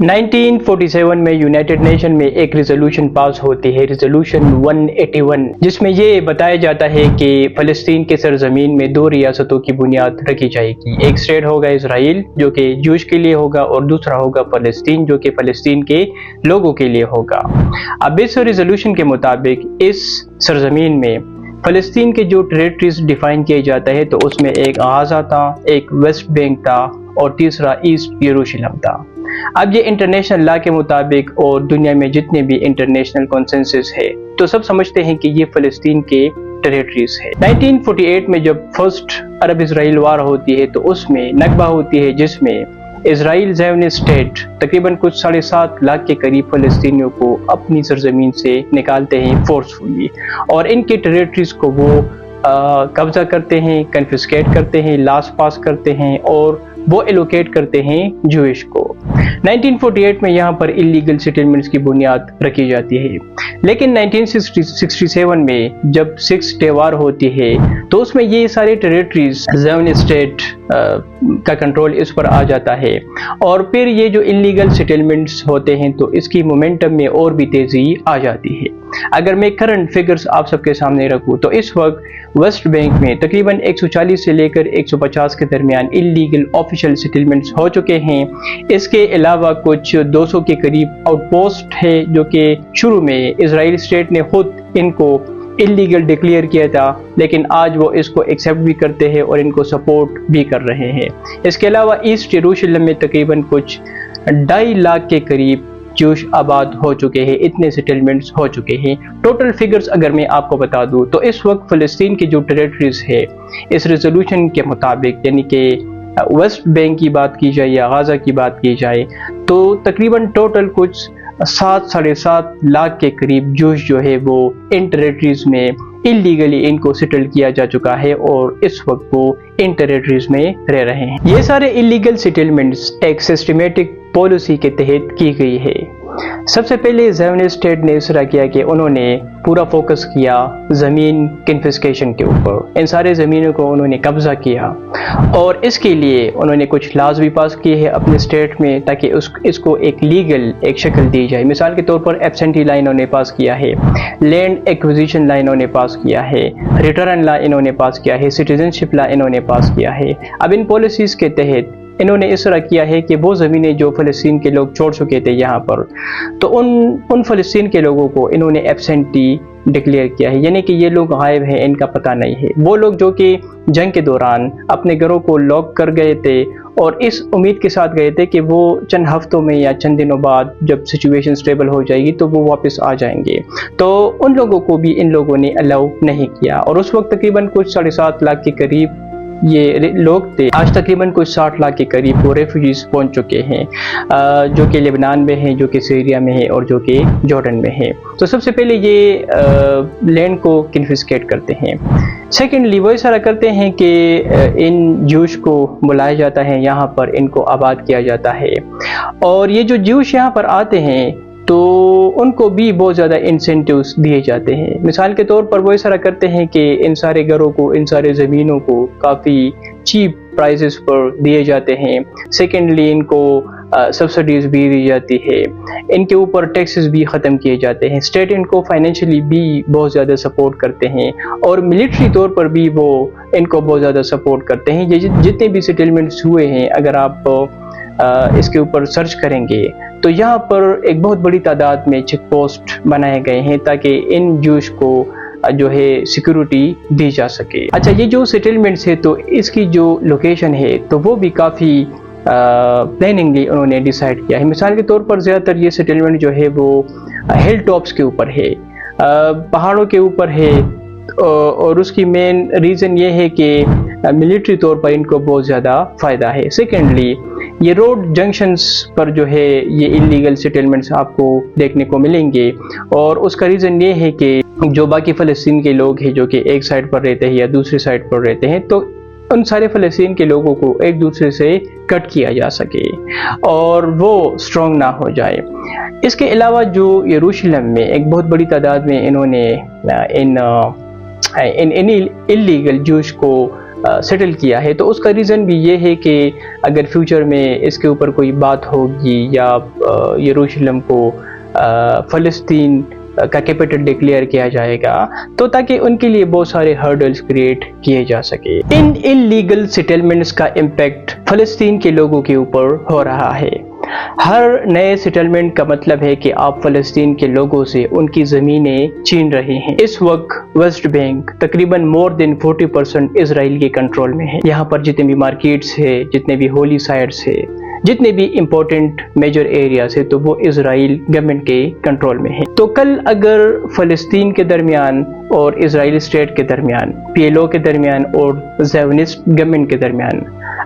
1947 में United nation में एक रेजोल्यूशन पास होती है, रेजोल्यूशन 181, जिसमें ये बताया जाता है कि फ़लस्तीन के सरजमीन में दो रियासतों की बुनियाद रखी जाएगी। एक स्टेट होगा इसराइल जो कि जूश के लिए होगा और दूसरा होगा फ़लस्तीन जो कि फ़लस्तीन के लोगों के लिए होगा। अब इस रेजोल्यूशन के मुताबिक इस सरजमीन में फ़लस्तीन के जो टेरिटरीज डिफाइन किए जाता है तो उसमें एक गाज़ा था, एक वेस्ट बैंक था और तीसरा ईस्ट यरूशलेम था। अब ये इंटरनेशनल लॉ के मुताबिक और दुनिया में जितने भी इंटरनेशनल कॉन्सेंसस है तो सब समझते हैं कि ये फ़लस्तीन के टेरिटरीज है। 1948 में जब फर्स्ट अरब इसराइल वार होती है तो उसमें नकबा होती है जिसमें इसराइल ज़ायोनिस्ट स्टेट तकरीबन कुछ 7.5 लाख के करीब फ़लस्तीनियों को अपनी सरजमीन से निकालते हैं फोर्सफुली और इनके टेरिटरीज को वो कब्जा करते हैं, कन्फिस्केट करते हैं, लॉस पास करते हैं और वो एलोकेट करते हैं जूइश को। 1948 में यहाँ पर इलीगल सेटलमेंट्स की बुनियाद रखी जाती है, लेकिन 1967 में जब 6 डे वार होती है तो उसमें ये सारे टेरिटरीज ज़ायोनिस्ट स्टेट का कंट्रोल इस पर आ जाता है और फिर ये जो इलीगल सेटलमेंट्स होते हैं तो इसकी मोमेंटम में और भी तेज़ी आ जाती है। अगर मैं करंट फिगर्स आप सबके सामने रखूँ तो इस वक्त वेस्ट बैंक में तकरीबन 140 से लेकर 150 के दरमियान इलीगल ऑफिशियल सेटलमेंट्स हो चुके हैं। इसके अलावा कुछ 200 के करीब आउटपोस्ट है जो कि शुरू में इजराइल स्टेट ने खुद इनको इलीगल डिक्लेयर किया था, लेकिन आज वो इसको एक्सेप्ट भी करते हैं और इनको सपोर्ट भी कर रहे हैं। इसके अलावा ईस्ट यरूशलेम में तकरीबन कुछ 2.5 लाख के करीब जूश आबाद हो चुके हैं, इतने सेटलमेंट्स हो चुके हैं। टोटल फिगर्स अगर मैं आपको बता दूं तो इस वक्त फ़लस्तीन की जो टेरिटरीज है इस रेजोल्यूशन के मुताबिक, यानी कि वेस्ट बैंक की बात की जाए या गाज़ा की बात की जाए तो तकरीबन टोटल कुछ 7.5 लाख के करीब जूश जो है वो इन टेरिटरीज में इलीगली इनको सेटल किया जा चुका है और इस वक्त वो इन टेरिटरीज में रह रहे हैं। ये सारे इलीगल सेटलमेंट्स एक सिस्टमेटिक पॉलिसी के तहत की गई है। सबसे पहले ज़ायोनिस्ट स्टेट ने इस तरह किया कि उन्होंने पूरा फोकस किया ज़मीन कन्फिस्केशन के ऊपर, इन सारे ज़मीनों को उन्होंने कब्ज़ा किया और इसके लिए उन्होंने कुछ लॉज भी पास किए हैं अपने स्टेट में ताकि इसको एक लीगल एक शक्ल दी जाए। मिसाल के तौर पर एब्सेंटी ला इन्होंने पास किया है, लैंड एक्विजिशन ला इन्होंने पास किया है, रिटर्न ला इन्होंने पास किया है, सिटीजनशिप ला इन्होंने पास किया है। अब इन पॉलिसीज़ के तहत इन्होंने इस तरह किया है कि वो ज़मीनें जो फ़लस्तीन के लोग छोड़ चुके थे यहाँ पर तो उन फ़लस्तीन के लोगों को इन्होंने एब्सेंटी डिक्लेयर किया है, यानी कि ये लोग गायब हैं, इनका पता नहीं है। वो लोग जो कि जंग के दौरान अपने घरों को लॉक कर गए थे और इस उम्मीद के साथ गए थे कि वो चंद हफ्तों में या चंद दिनों बाद जब सिचुएशन स्टेबल हो जाएगी तो वो वापस आ जाएंगे, तो उन लोगों को भी इन लोगों ने अलाउ नहीं किया और उस वक्त तकरीबन कुछ 7.5 लाख के करीब ये लोग थे। आज तकरीबन कुछ 60 लाख के करीब वो रेफ्यूजीज पहुंच चुके हैं जो कि लेबनान में हैं, जो कि सीरिया में है और जो कि जॉर्डन में है। तो सबसे पहले ये लैंड को कन्फिस्केट करते हैं। सेकेंडली वो इस तरह करते हैं कि इन जूश को बुलाया जाता है, यहाँ पर इनको आबाद किया जाता है और ये जो जूश यहाँ पर आते हैं तो उनको भी बहुत ज़्यादा इंसेंटिव्स दिए जाते हैं। मिसाल के तौर पर वो इस तरह करते हैं कि इन सारे घरों को, इन सारे ज़मीनों को काफ़ी चीप प्राइसेस पर दिए जाते हैं। सेकेंडली इनको सब्सिडीज़ भी दी जाती है, इनके ऊपर टैक्सेस भी ख़त्म किए जाते हैं। स्टेट इनको फाइनेंशियली भी बहुत ज़्यादा सपोर्ट करते हैं और मिलिट्री तौर पर भी वो इनको बहुत ज़्यादा सपोर्ट करते हैं। ये जितने भी सेटलमेंट्स हुए हैं अगर आप इसके ऊपर सर्च करेंगे तो यहाँ पर एक बहुत बड़ी तादाद में चेक पोस्ट बनाए गए हैं ताकि इन जूश को जो है सिक्योरिटी दी जा सके। अच्छा, ये जो सेटलमेंट्स है तो इसकी जो लोकेशन है तो वो भी काफ़ी प्लानिंगली उन्होंने डिसाइड किया है। मिसाल के तौर पर ज़्यादातर ये सेटलमेंट जो है वो हिल टॉप्स के ऊपर है, पहाड़ों के ऊपर है और उसकी मेन रीज़न ये है कि मिलिट्री तौर पर इनको बहुत ज़्यादा फ़ायदा है। सेकेंडली ये रोड जंक्शंस पर जो है ये इलीगल सेटलमेंट्स आपको देखने को मिलेंगे और उसका रीज़न ये है कि जो बाकी फ़लस्तीन के लोग हैं जो कि एक साइड पर रहते हैं या दूसरी साइड पर रहते हैं तो उन सारे फ़लस्तीन के लोगों को एक दूसरे से कट किया जा सके और वो स्ट्रॉन्ग ना हो जाए। इसके अलावा जो यरूशलेम में एक बहुत बड़ी तादाद में इन्होंने इन इलीगल जूश को سیٹل کیا ہے، تو اس کا ریزن بھی یہ ہے کہ اگر فیوچر میں اس کے اوپر کوئی بات ہوگی یا یروشلم کو فلسطین کا کیپٹل ڈکلیئر کیا جائے گا، تو تاکہ ان کے لیے بہت سارے ہرڈلز کریٹ کیے جا سکے۔ ان انلیگل سیٹلمنٹس کا امپیکٹ فلسطین کے لوگوں کے اوپر ہو رہا ہے۔ ہر نئے سیٹلمنٹ کا مطلب ہے کہ آپ فلسطین کے لوگوں سے ان کی زمینیں چھین رہے ہیں۔ اس وقت ویسٹ بینک تقریباً مور دین 40% اسرائیل کے کنٹرول میں ہے۔ یہاں پر جتنے بھی مارکیٹس ہے، جتنے بھی ہولی سائٹس ہے، جتنے بھی امپورٹنٹ میجر ایریاز ہے، تو وہ اسرائیل گورنمنٹ کے کنٹرول میں ہے۔ تو کل اگر فلسطین کے درمیان اور اسرائیل اسٹیٹ کے درمیان، PLO کے درمیان اور زیونسٹ گورنمنٹ کے درمیان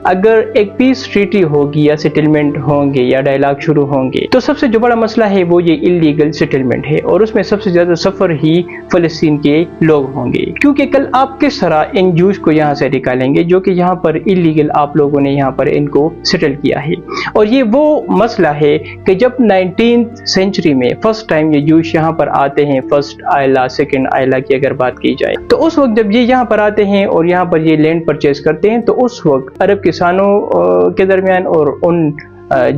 اگر ایک پیس ٹریٹی ہوگی یا سیٹلمنٹ ہوں گے یا ڈائلاگ شروع ہوں گے، تو سب سے جو بڑا مسئلہ ہے وہ یہ انلیگل سیٹلمنٹ ہے، اور اس میں سب سے زیادہ سفر ہی فلسطین کے لوگ ہوں گے، کیونکہ کل آپ کس طرح ان جوش کو یہاں سے نکالیں گے جو کہ یہاں پر انلیگل آپ لوگوں نے یہاں پر ان کو سیٹل کیا ہے۔ اور یہ وہ مسئلہ ہے کہ جب 19th سینچری میں فرسٹ ٹائم یہ جوش یہاں پر آتے ہیں، فرسٹ آئلہ، سیکنڈ آئلہ کی اگر بات کی جائے، تو اس وقت جب یہ یہاں پر آتے ہیں اور یہاں پر یہ لینڈ پرچیز کرتے ہیں، تو اس وقت عرب کسانوں کے درمیان اور ان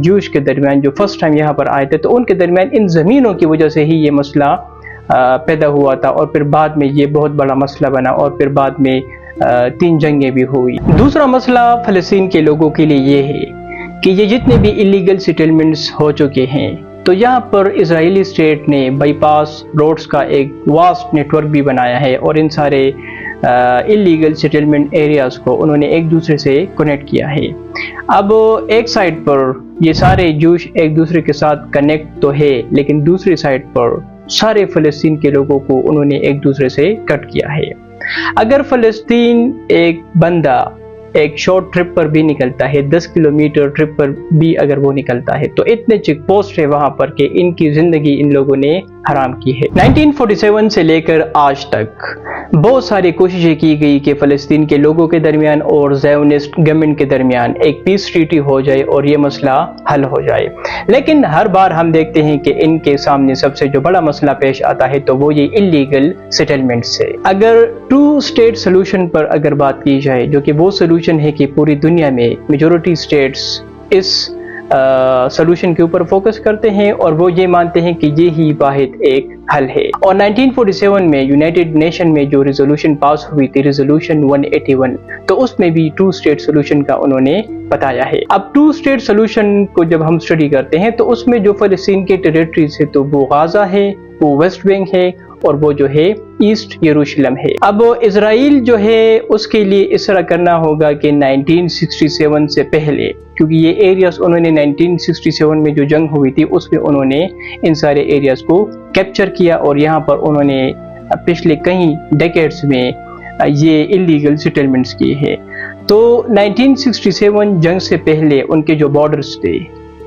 جوش کے درمیان جو فرسٹ ٹائم یہاں پر آئے تھے، تو ان کے درمیان ان زمینوں کی وجہ سے ہی یہ مسئلہ پیدا ہوا تھا، اور پھر بعد میں یہ بہت بڑا مسئلہ بنا، اور پھر بعد میں 3 جنگیں بھی ہوئی۔ دوسرا مسئلہ فلسطین کے لوگوں کے لیے یہ ہے کہ یہ جتنے بھی انلیگل سیٹلمنٹس ہو چکے ہیں، تو یہاں پر اسرائیلی اسٹیٹ نے بائی پاس روڈز کا ایک واسٹ نیٹ ورک بھی بنایا ہے، اور ان سارے انلیگل سیٹلمنٹ ایریاز کو انہوں نے ایک دوسرے سے کنیکٹ کیا ہے۔ اب ایک سائڈ پر یہ سارے جوش ایک دوسرے کے ساتھ کنیکٹ تو ہے، لیکن دوسری سائڈ پر سارے فلسطین کے لوگوں کو انہوں نے ایک دوسرے سے کٹ کیا ہے۔ اگر فلسطین ایک بندہ ایک شارٹ ٹرپ پر بھی نکلتا ہے، 10 کلومیٹر ٹرپ پر بھی اگر وہ نکلتا ہے، تو اتنے چیک پوسٹ ہے وہاں پر کہ ان کی زندگی ان لوگوں نے حرام کی ہے۔ 1947 سے لے کر آج تک بہت ساری کوششیں کی گئی کہ فلسطین کے لوگوں کے درمیان اور زیونسٹ گورنمنٹ کے درمیان ایک پیس ٹریٹی ہو جائے اور یہ مسئلہ حل ہو جائے، لیکن ہر بار ہم دیکھتے ہیں کہ ان کے سامنے سب سے جو بڑا مسئلہ پیش آتا ہے تو وہ یہ انلیگل سیٹلمنٹس ہے۔ اگر 2 اسٹیٹ سولوشن پر اگر بات کی جائے، جو کہ وہ سولوشن ہے کہ پوری دنیا میں میجورٹی اسٹیٹس اس سولوشن کے اوپر فوکس کرتے ہیں اور وہ یہ مانتے ہیں کہ یہ ہی واحد ایک حل ہے، اور 1947 میں یونائٹڈ نیشن میں جو ریزولوشن پاس ہوئی تھی، ریزولوشن 181، تو اس میں بھی 2 اسٹیٹ سولوشن کا انہوں نے بتایا ہے۔ اب 2 اسٹیٹ سولوشن کو جب ہم اسٹڈی کرتے ہیں تو اس میں جو فلسطین کے ٹیریٹریز ہے تو وہ غازہ ہے، وہ ویسٹ بینک ہے، اور وہ جو ہے ایسٹ یروشلم ہے۔ اب اسرائیل جو ہے اس کے لیے اس طرح کرنا ہوگا کہ 1967 سے پہلے، کیونکہ یہ ایریاز انہوں نے 1967 میں جو جنگ ہوئی تھی اس میں انہوں نے ان سارے ایریاز کو کیپچر کیا، اور یہاں پر انہوں نے پچھلے کئی ڈیکیڈز میں یہ انلیگل سیٹلمنٹس کیے ہیں۔ تو 1967 جنگ سے پہلے ان کے جو بارڈرز تھے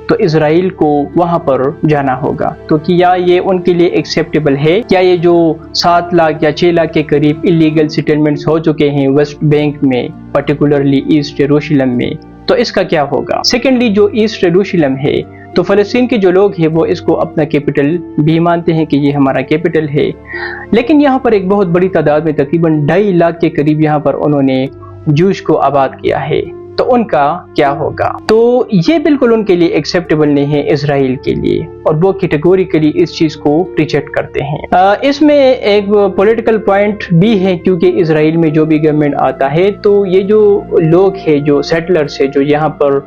تو اسرائیل کو وہاں پر جانا ہوگا، تو کیا یہ ان کے لیے ایکسیپٹیبل ہے؟ کیا یہ جو 7 لاکھ یا 6 لاکھ کے قریب انلیگل سیٹلمنٹس ہو چکے ہیں ویسٹ بینک میں، پرٹیکولرلی ایسٹ یروشلم میں، تو اس کا کیا ہوگا؟ سیکنڈلی جو ایسٹ یروشلم ہے تو فلسطین کے جو لوگ ہیں وہ اس کو اپنا کیپٹل بھی مانتے ہیں کہ یہ ہمارا کیپٹل ہے، لیکن یہاں پر ایک بہت بڑی تعداد میں تقریباً 2.5 لاکھ کے قریب یہاں پر انہوں نے جوش کو آباد کیا ہے، تو ان کا کیا ہوگا؟ تو یہ بالکل ان کے لیے ایکسیپٹیبل نہیں ہے اسرائیل کے لیے، اور وہ کیٹیگوریکلی اس چیز کو ریجیکٹ کرتے ہیں۔ اس میں ایک پولیٹیکل پوائنٹ بھی ہے، کیونکہ اسرائیل میں جو بھی گورنمنٹ آتا ہے تو یہ جو لوگ ہیں، جو سیٹلرز ہیں، جو یہاں پر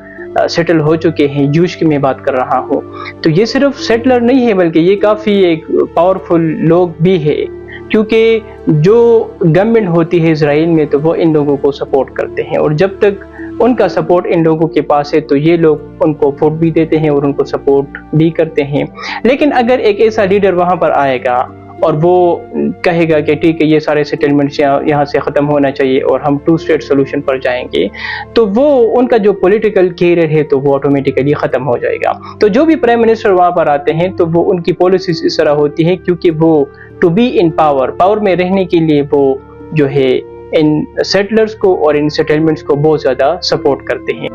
سیٹل ہو چکے ہیں، جوش کی میں بات کر رہا ہوں، تو یہ صرف سیٹلر نہیں ہے بلکہ یہ کافی ایک پاورفل لوگ بھی ہے، کیونکہ جو گورنمنٹ ہوتی ہے اسرائیل میں تو وہ ان لوگوں کو سپورٹ کرتے ہیں، اور جب تک ان کا سپورٹ ان لوگوں کے پاس ہے تو یہ لوگ ان کو ووٹ بھی دیتے ہیں اور ان کو سپورٹ بھی کرتے ہیں۔ لیکن اگر ایک ایسا لیڈر وہاں پر آئے گا اور وہ کہے گا کہ ٹھیک ہے یہ سارے سیٹلمنٹس یہاں سے ختم ہونا چاہیے اور ہم 2 اسٹیٹ سولوشن پر جائیں گے، تو وہ ان کا جو پولیٹیکل کیریئر ہے تو وہ آٹومیٹیکلی ختم ہو جائے گا۔ تو جو بھی پرائم منسٹر وہاں پر آتے ہیں تو وہ ان کی پالیسیز اس طرح ہوتی ہے، کیونکہ وہ ٹو بی ان پاور میں رہنے کے لیے وہ جو ہے ان سیٹلرز کو اور ان سیٹلمنٹس کو بہت زیادہ سپورٹ کرتے ہیں۔